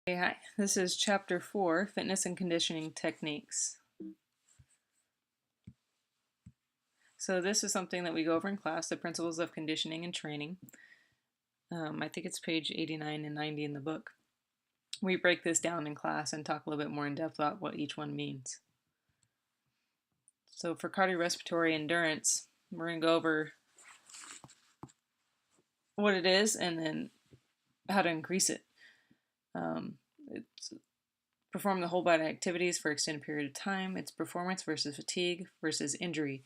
Hey, hi. This is Chapter 4, Fitness and Conditioning Techniques. So this is something that we go over in class, the principles of conditioning and training. I think it's page 89 and 90 in the book. We break this down in class and talk a little bit more in depth about what each one means. So for cardiorespiratory endurance, we're going to go over what it is and then how to increase it. It's perform the whole body activities for an extended period of time. It's performance versus fatigue versus injury.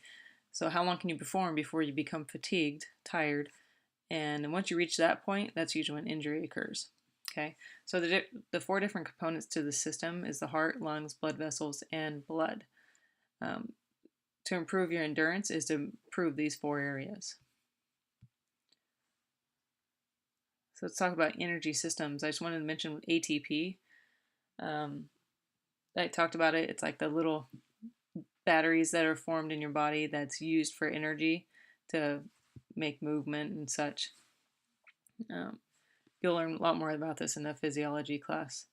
So how long can you perform before you become fatigued, tired? And once you reach that point, that's usually when injury occurs. Okay, so the four different components to the system is the heart, lungs, blood vessels, and blood. To improve your endurance is to improve these four areas. So let's talk about energy systems. I just wanted to mention ATP. I talked about it. It's like the little batteries that are formed in your body that's used for energy to make movement and such. You'll learn a lot more about this in the physiology class.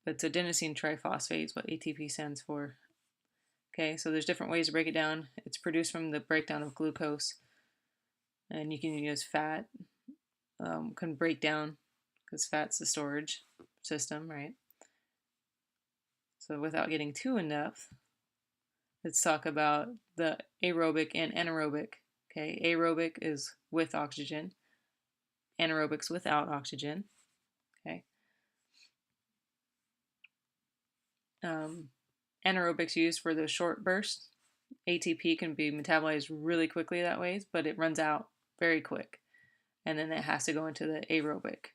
But it's adenosine triphosphate is what ATP stands for. Okay, so there's different ways to break it down. It's produced from the breakdown of glucose, and you can use fat. Can break down because fat's the storage system, right? So without getting too in depth, let's talk about the aerobic and anaerobic. Okay, aerobic is with oxygen, anaerobics without oxygen. Okay. Anaerobics used for the short bursts. ATP can be metabolized really quickly that way, but it runs out very quick. And then it has to go into the aerobic,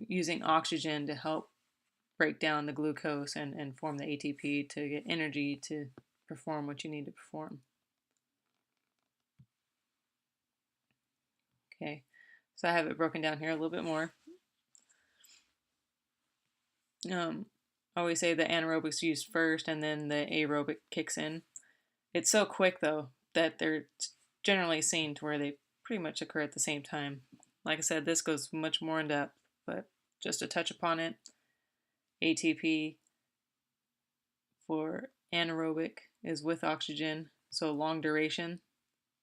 using oxygen to help break down the glucose and form the ATP to get energy to perform what you need to perform. Okay, so I have it broken down here a little bit more. I always say the anaerobics used first and then the aerobic kicks in. It's so quick though that they're generally seen to where they pretty much occur at the same time. Like I said, this goes much more in depth, but just to touch upon it, ATP for anaerobic is with oxygen, so long duration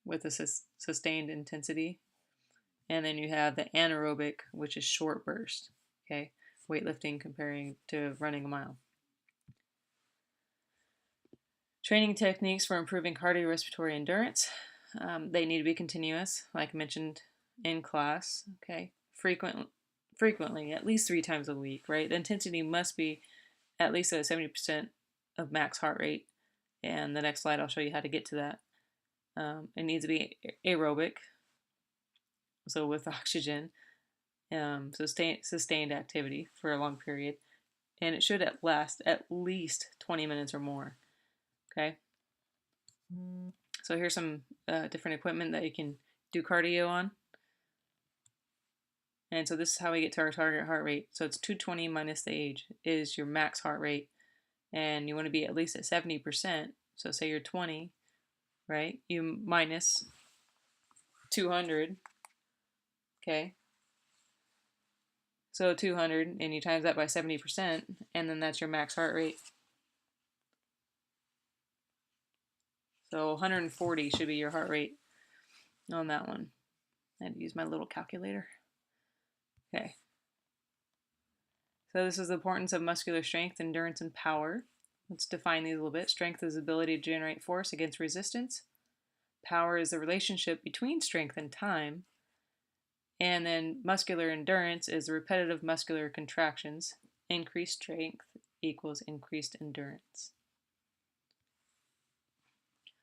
with a sustained intensity. And then you have the anaerobic, which is short burst, okay? Weightlifting comparing to running a mile. Training techniques for improving cardiorespiratory endurance. They need to be continuous, like mentioned in class, okay? Frequently, at least 3 times a week, right? The intensity must be at least at 70% of max heart rate. And the next slide, I'll show you how to get to that. It needs to be aerobic, so with oxygen, sustained activity for a long period. And it should last at least 20 minutes or more, okay? So here's some different equipment that you can do cardio on. And so this is how we get to our target heart rate. So it's 220 minus the age is your max heart rate. And you want to be at least at 70%. So say you're 20, right? You minus 200, okay? So 200, and you times that by 70%, and then that's your max heart rate. So 140 should be your heart rate on that one. I had to use my little calculator. Okay. So this is the importance of muscular strength, endurance, and power. Let's define these a little bit. Strength is the ability to generate force against resistance. Power is the relationship between strength and time. And then muscular endurance is repetitive muscular contractions. Increased strength equals increased endurance.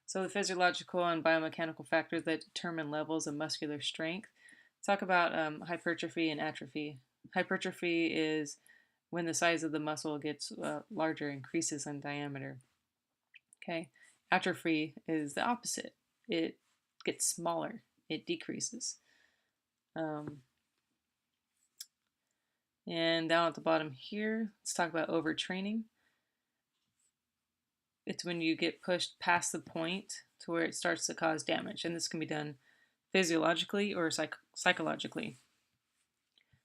So the physiological and biomechanical factors that determine levels of muscular strength. Let's talk about hypertrophy and atrophy. Hypertrophy is when the size of the muscle gets larger, increases in diameter. Okay, atrophy is the opposite. It gets smaller. It decreases. And down at the bottom here, let's talk about overtraining. It's when you get pushed past the point to where it starts to cause damage. And this can be done physiologically or psychologically.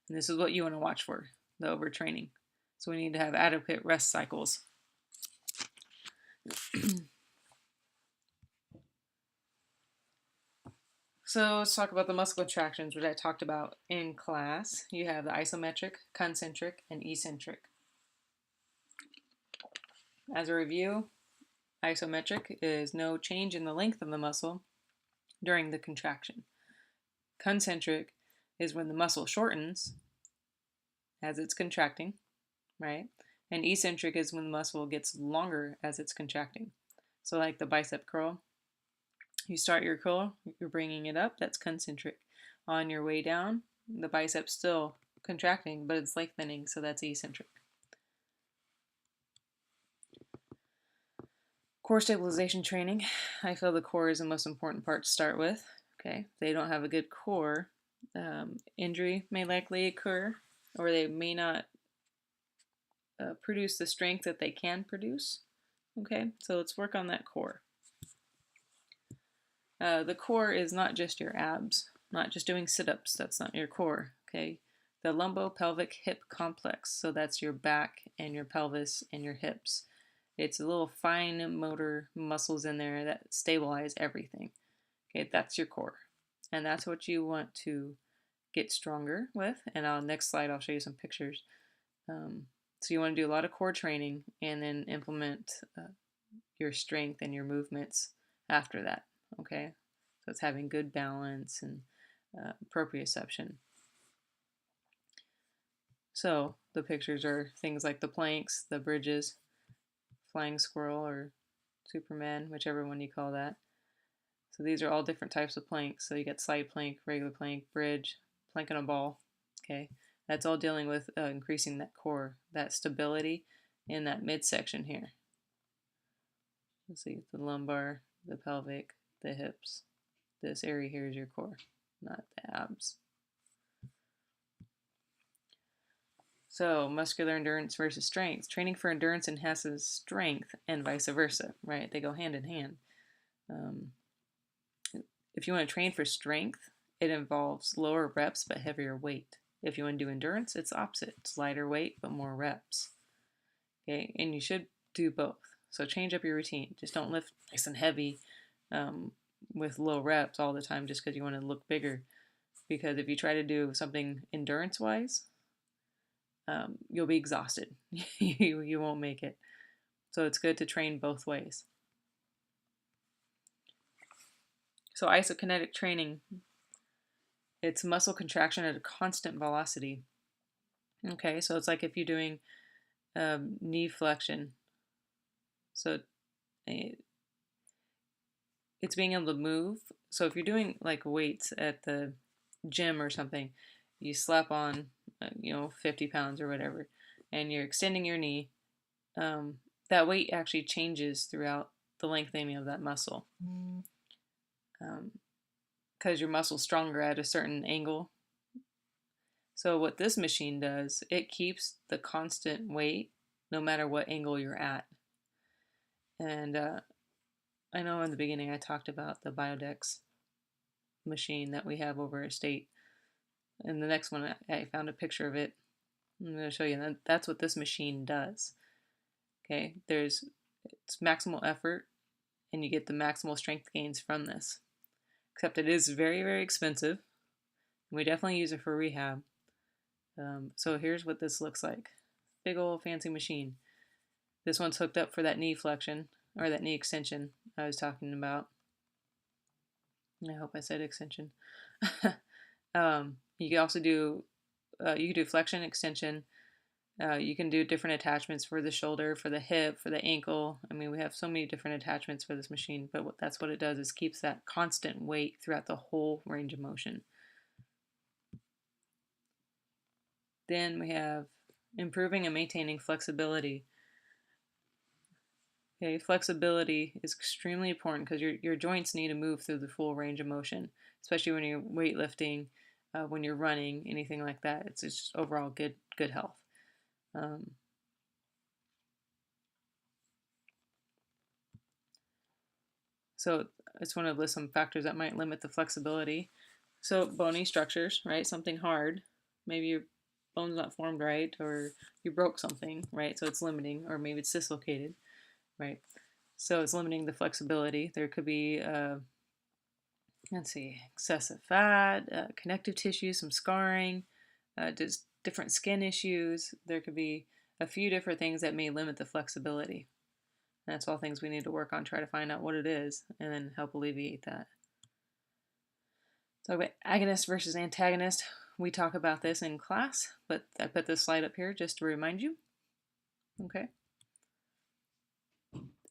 And this is what you want to watch for. the overtraining. So we need to have adequate rest cycles. So let's talk about the muscle contractions, which I talked about in class. You have the isometric, concentric, and eccentric. As a review, isometric is no change in the length of the muscle during the contraction. Concentric is when the muscle shortens as it's contracting, right? And eccentric is when the muscle gets longer as it's contracting. So like the bicep curl, you start your curl, you're bringing it up, that's concentric. On your way down, the bicep's still contracting, but it's lengthening, so that's eccentric. Core stabilization training. I feel the core is the most important part to start with. Okay, if they don't have a good core, injury may likely occur, or they may not produce the strength that they can produce. Okay, so let's work on that core. The core is not just your abs, not just doing sit-ups, that's not your core, okay? The lumbopelvic hip complex, so that's your back and your pelvis and your hips. It's a little fine motor muscles in there that stabilize everything. Okay, that's your core. And that's what you want to get stronger with. And on the next slide, I'll show you some pictures. So you want to do a lot of core training and then implement your strength and your movements after that. Okay, so it's having good balance and proprioception. So the pictures are things like the planks, the bridges, flying squirrel or Superman, whichever one you call that. So these are all different types of planks. So you get side plank, regular plank, bridge, plank on a ball. Okay, that's all dealing with increasing that core, that stability in that midsection here. Let's see, the lumbar, the pelvic, the hips. This area here is your core, not the abs. So muscular endurance versus strength. Training for endurance enhances strength and vice versa, right? They go hand in hand. If you want to train for strength, it involves lower reps but heavier weight. If you want to do endurance, it's opposite. It's lighter weight but more reps. Okay, and you should do both. So change up your routine. Just don't lift nice and heavy with low reps all the time just because you want to look bigger. Because if you try to do something endurance-wise, you'll be exhausted. you won't make it. So it's good to train both ways. So isokinetic training, it's muscle contraction at a constant velocity. Okay, so it's like if you're doing knee flexion. So it's being able to move. So if you're doing like weights at the gym or something, you slap on 50 pounds or whatever, and you're extending your knee, that weight actually changes throughout the lengthening of that muscle. Because your muscle's stronger at a certain angle. So what this machine does, it keeps the constant weight no matter what angle you're at. And I know in the beginning I talked about the Biodex machine that we have over at State. And the next one, I found a picture of it. I'm going to show you. And that's what this machine does. Okay, it's maximal effort, and you get the maximal strength gains from this. Except it is very, very expensive. We definitely use it for rehab. So here's what this looks like. Big old fancy machine. This one's hooked up for that knee flexion, or that knee extension I was talking about. I hope I said extension. You can also do, you can do flexion, extension. You can do different attachments for the shoulder, for the hip, for the ankle. I mean, we have so many different attachments for this machine, but that's what it does, is keeps that constant weight throughout the whole range of motion. Then we have improving and maintaining flexibility. Okay, flexibility is extremely important because your joints need to move through the full range of motion, especially when you're weightlifting, when you're running, anything like that. It's just overall good health. So I just want to list some factors that might limit the flexibility. So bony structures, right? Something hard. Maybe bone's not formed right, or you broke something, right? So it's limiting, or maybe it's dislocated, right? So it's limiting the flexibility. There could be, let's see, excessive fat, connective tissue, some scarring, just different skin issues. There could be a few different things that may limit the flexibility. And that's all things we need to work on, try to find out what it is, and then help alleviate that. Talk about agonist versus antagonist. We talk about this in class, but I put this slide up here just to remind you. Okay.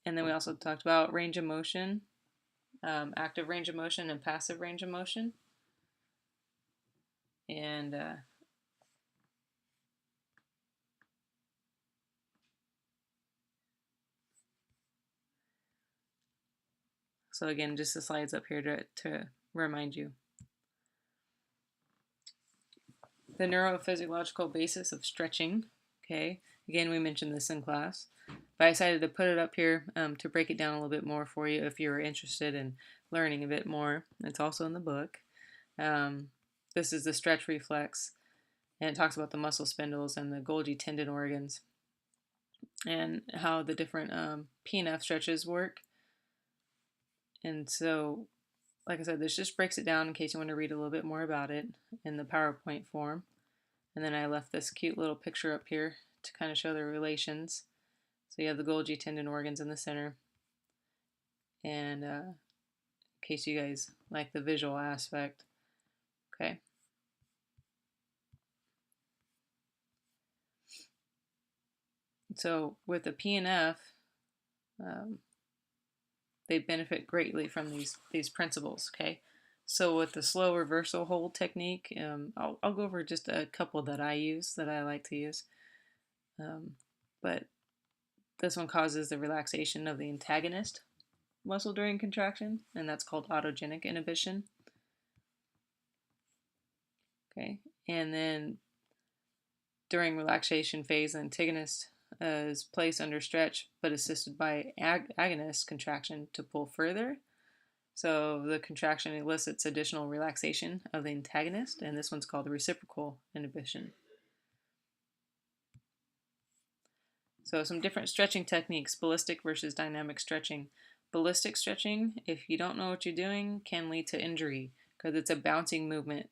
And then we also talked about range of motion, active range of motion and passive range of motion. And so again, just the slides up here to remind you. The neurophysiological basis of stretching. Okay, again, we mentioned this in class, but I decided to put it up here to break it down a little bit more for you if you're interested in learning a bit more. It's also in the book. This is the stretch reflex, and it talks about the muscle spindles and the Golgi tendon organs and how the different P&F stretches work. And so, like I said, this just breaks it down in case you want to read a little bit more about it in the PowerPoint form. And then I left this cute little picture up here to kind of show the relations. So you have the Golgi tendon organs in the center. And in case you guys like the visual aspect. Okay. So with the P&F, they benefit greatly from these principles. Okay. So with the slow reversal hold technique, I'll go over just a couple that I use, that I like to use. But this one causes the relaxation of the antagonist muscle during contraction, and that's called autogenic inhibition. Okay, and then during relaxation phase, the antagonist is placed under stretch, but assisted by agonist contraction to pull further. So the contraction elicits additional relaxation of the antagonist, and this one's called reciprocal inhibition. So some different stretching techniques, ballistic versus dynamic stretching. Ballistic stretching, if you don't know what you're doing, can lead to injury because it's a bouncing movement.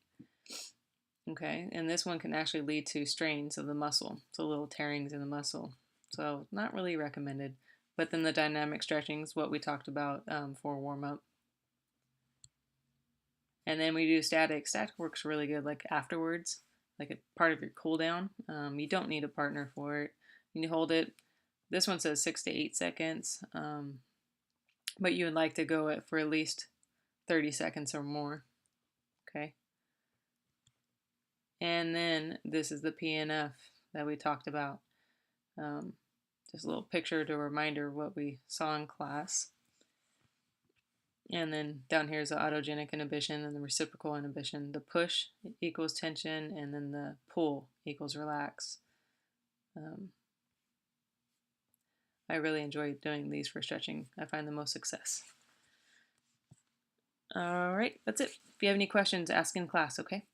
Okay, and this one can actually lead to strains of the muscle, so little tearings in the muscle. So not really recommended. But then the dynamic stretching is what we talked about for warm-up. And then we do static. Static works really good, like afterwards, like a part of your cool down. You don't need a partner for it. You hold it. This one says 6 to 8 seconds, but you would like to go for at least 30 seconds or more. Okay. And then this is the P&F that we talked about. Just a little picture to reminder of what we saw in class. And then down here is the autogenic inhibition and the reciprocal inhibition. The push equals tension, and then the pull equals relax. I really enjoy doing these for stretching. I find the most success. All right, that's it. If you have any questions, ask in class, okay?